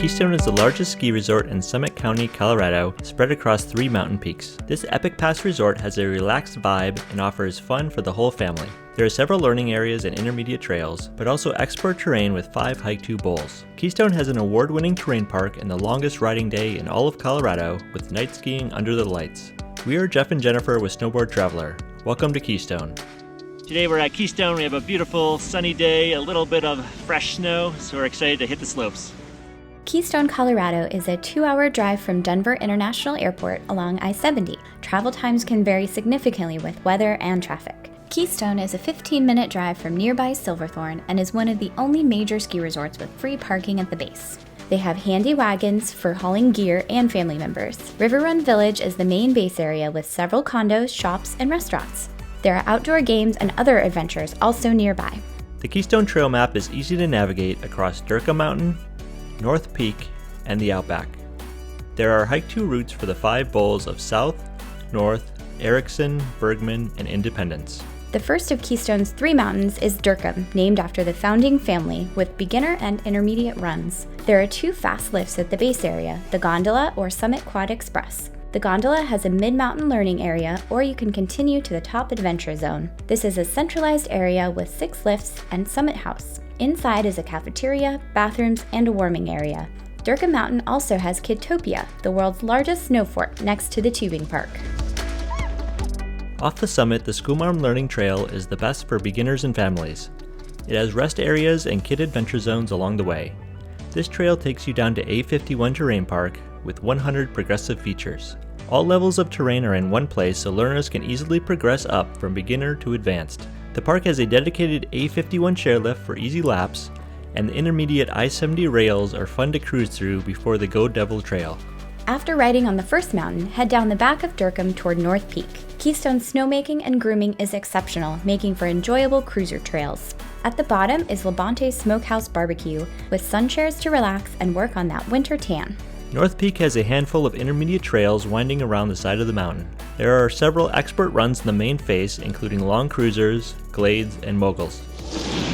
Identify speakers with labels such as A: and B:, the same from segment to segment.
A: Keystone is the largest ski resort in Summit County, Colorado, spread across 3 mountain peaks. This Epic Pass resort has a relaxed vibe and offers fun for the whole family. There are several learning areas and intermediate trails, but also expert terrain with 5 hike-to bowls. Keystone has an award-winning terrain park and the longest riding day in all of Colorado, with night skiing under the lights. We are Jeff and Jennifer with Snowboard Traveler. Welcome to Keystone.
B: Today we're at Keystone. We have a beautiful sunny day, a little bit of fresh snow, so we're excited to hit the slopes.
C: Keystone, Colorado is a 2-hour drive from Denver International Airport along I-70. Travel times can vary significantly with weather and traffic. Keystone is a 15-minute drive from nearby Silverthorne and is one of the only major ski resorts with free parking at the base. They have handy wagons for hauling gear and family members. River Run Village is the main base area with several condos, shops, and restaurants. There are outdoor games and other adventures also nearby.
A: The Keystone Trail map is easy to navigate across Durka Mountain, North Peak, and the Outback. There are hike-to routes for the 5 bowls of South, North, Erickson, Bergman, and Independence.
C: The first of Keystone's 3 mountains is Durkheim, named after the founding family, with beginner and intermediate runs. There are 2 fast lifts at the base area, the Gondola or Summit Quad Express. The Gondola has a mid-mountain learning area, or you can continue to the Top Adventure Zone. This is a centralized area with 6 lifts and Summit House. Inside is a cafeteria, bathrooms, and a warming area. Durka Mountain also has Kidtopia, the world's largest snow fort, next to the tubing park.
A: Off the summit, the Schoolmarm Learning Trail is the best for beginners and families. It has rest areas and kid adventure zones along the way. This trail takes you down to A51 Terrain Park with 100 progressive features. All levels of terrain are in one place so learners can easily progress up from beginner to advanced. The park has a dedicated A51 chairlift for easy laps, and the intermediate I-70 rails are fun to cruise through before the Go Devil Trail.
C: After riding on the first mountain, head down the back of Durkheim toward North Peak. Keystone's snowmaking and grooming is exceptional, making for enjoyable cruiser trails. At the bottom is Labonte Smokehouse Barbecue, with sun chairs to relax and work on that winter tan.
A: North Peak has a handful of intermediate trails winding around the side of the mountain. There are several expert runs in the main face, including long cruisers, glades, and moguls.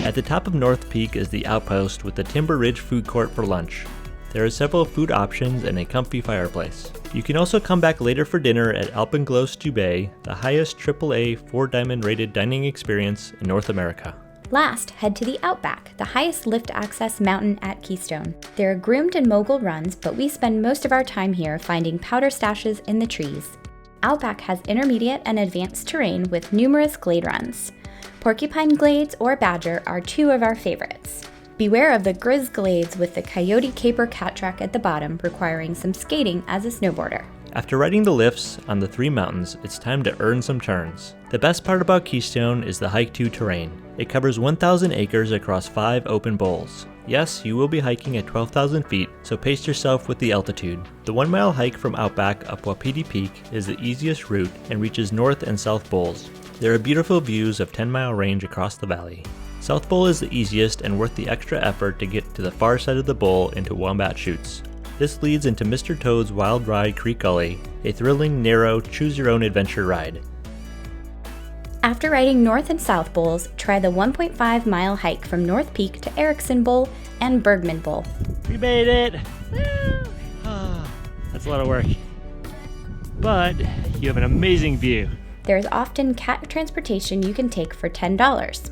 A: At the top of North Peak is the Outpost with the Timber Ridge food court for lunch. There are several food options and a comfy fireplace. You can also come back later for dinner at Alpenglow Stube, the highest AAA 4-diamond rated dining experience in North America.
C: Last, head to the Outback, the highest lift access mountain at Keystone. There are groomed and mogul runs, but we spend most of our time here finding powder stashes in the trees. Outback has intermediate and advanced terrain with numerous glade runs. Porcupine Glades or Badger are 2 of our favorites. Beware of the Grizz Glades with the Coyote Caper cat track at the bottom, requiring some skating as a snowboarder.
A: After riding the lifts on the 3 mountains, it's time to earn some turns. The best part about Keystone is the hike-to terrain. It covers 1,000 acres across 5 open bowls. Yes, you will be hiking at 12,000 feet, so pace yourself with the altitude. The 1-mile hike from Outback up Wapiti Peak is the easiest route and reaches North and South Bowls. There are beautiful views of 10-mile range across the valley. South Bowl is the easiest and worth the extra effort to get to the far side of the bowl into Wombat Chutes. This leads into Mr. Toad's Wild Ride Creek Gully, a thrilling, narrow, choose-your-own-adventure ride.
C: After riding North and South Bowls, try the 1.5-mile hike from North Peak to Erickson Bowl and Bergman Bowl.
B: We made it! Woo! That's a lot of work. But you have an amazing view.
C: There is often cat transportation you can take for $10.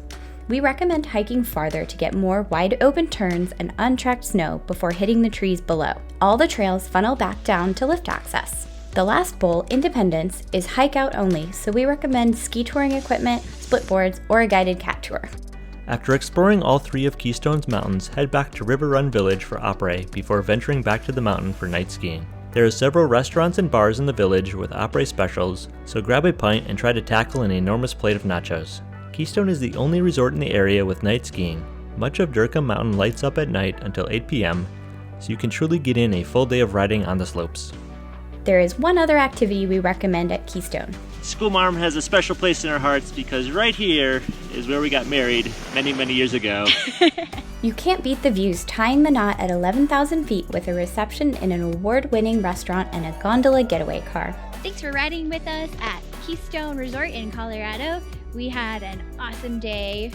C: We recommend hiking farther to get more wide-open turns and untracked snow before hitting the trees below. All the trails funnel back down to lift access. The last bowl, Independence, is hike-out only, so we recommend ski touring equipment, split boards, or a guided cat tour.
A: After exploring all 3 of Keystone's mountains, head back to River Run Village for après before venturing back to the mountain for night skiing. There are several restaurants and bars in the village with après specials, so grab a pint and try to tackle an enormous plate of nachos. Keystone is the only resort in the area with night skiing. Much of Durka Mountain lights up at night until 8 p.m., so you can truly get in a full day of riding on the slopes.
C: There is one other activity we recommend at Keystone.
B: Schoolmarm has a special place in our hearts because right here is where we got married many, many years ago.
C: You can't beat the views tying the knot at 11,000 feet with a reception in an award-winning restaurant and a gondola getaway car.
D: Thanks for riding with us at Keystone Resort in Colorado. We had an awesome days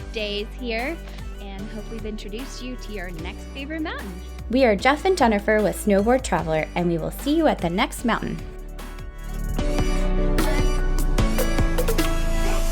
D: here, and hope we've introduced you to your next favorite mountain.
C: We are Jeff and Jennifer with Snowboard Traveler, and we will see you at the next mountain.